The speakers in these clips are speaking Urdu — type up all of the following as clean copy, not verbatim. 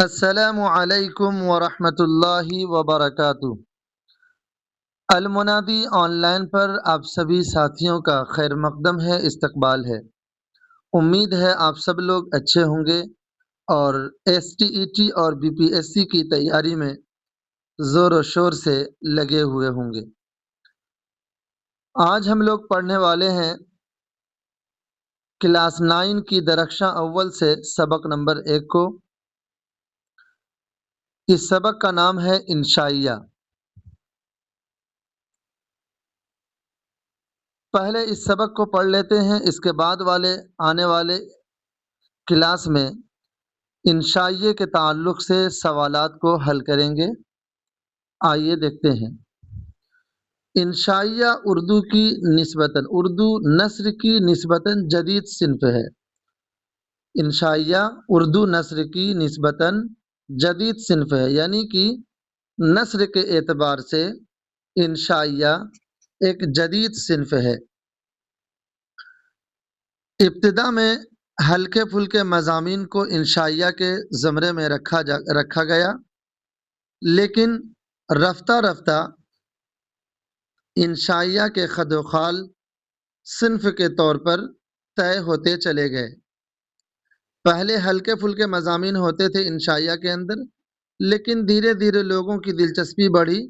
السلام علیکم ورحمۃ اللہ وبرکاتہ۔ المنادی آن لائن پر آپ سبھی ساتھیوں کا خیر مقدم ہے، استقبال ہے۔ امید ہے آپ سب لوگ اچھے ہوں گے اور ایس ٹی ای ٹی اور بی پی ایس سی کی تیاری میں زور و شور سے لگے ہوئے ہوں گے۔ آج ہم لوگ پڑھنے والے ہیں کلاس 9 کی درخشاں اول سے سبق نمبر 1 کو۔ اس سبق کا نام ہے انشائیہ۔ پہلے اس سبق کو پڑھ لیتے ہیں، اس کے بعد آنے والے کلاس میں انشائیے کے تعلق سے سوالات کو حل کریں گے۔ آئیے دیکھتے ہیں۔ انشائیہ اردو نثر کی نسبتاً جدید صنف ہے۔ انشائیہ اردو نثر کی نسبتاً جدید صنف ہے، یعنی کہ نثر کے اعتبار سے انشائیہ ایک جدید صنف ہے۔ ابتدا میں ہلکے پھلکے مضامین کو انشائیہ کے زمرے میں رکھا گیا، لیکن رفتہ رفتہ انشائیہ کے خد و خال صنف کے طور پر طے ہوتے چلے گئے۔ پہلے ہلکے پھلکے مضامین ہوتے تھے انشائیہ کے اندر، لیکن دھیرے دھیرے لوگوں کی دلچسپی بڑھی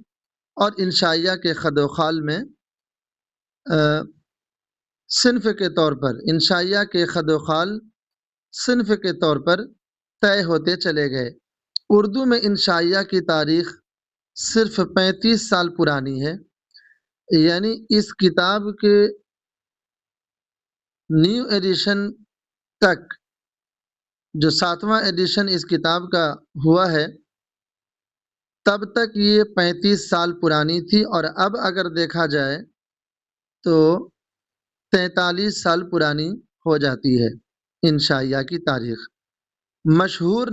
اور انشائیہ کے خد و خال میں صنف کے طور پر انشائیہ کے خد و خال صنف کے طور پر طے ہوتے چلے گئے۔ اردو میں انشائیہ کی تاریخ صرف 35 سال پرانی ہے، یعنی اس کتاب کے نیو ایڈیشن تک، جو 7واں ایڈیشن اس کتاب کا ہوا ہے، تب تک یہ 35 سال پرانی تھی، اور اب اگر دیکھا جائے تو 43 سال پرانی ہو جاتی ہے انشائیہ کی تاریخ۔ مشہور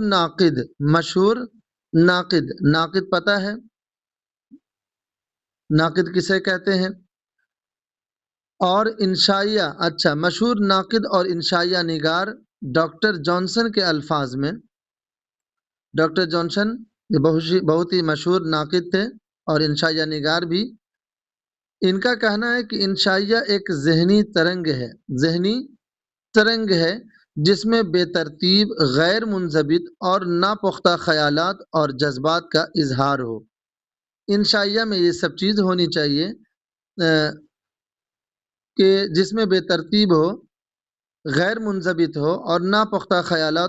ناقد پتہ ہے ناقد کسے کہتے ہیں؟ اور انشائیہ مشہور ناقد اور انشائیہ نگار ڈاکٹر جانسن کے الفاظ میں، ڈاکٹر جانسن بہت ہی مشہور ناقد تھے اور انشائیہ نگار بھی، ان کا کہنا ہے کہ انشائیہ ایک ذہنی ترنگ ہے جس میں بے ترتیب، غیر منضبط اور ناپختہ خیالات اور جذبات کا اظہار ہو۔ انشائیہ میں یہ سب چیز ہونی چاہیے کہ جس میں بے ترتیب ہو، غیر منضبط ہو اور ناپختہ خیالات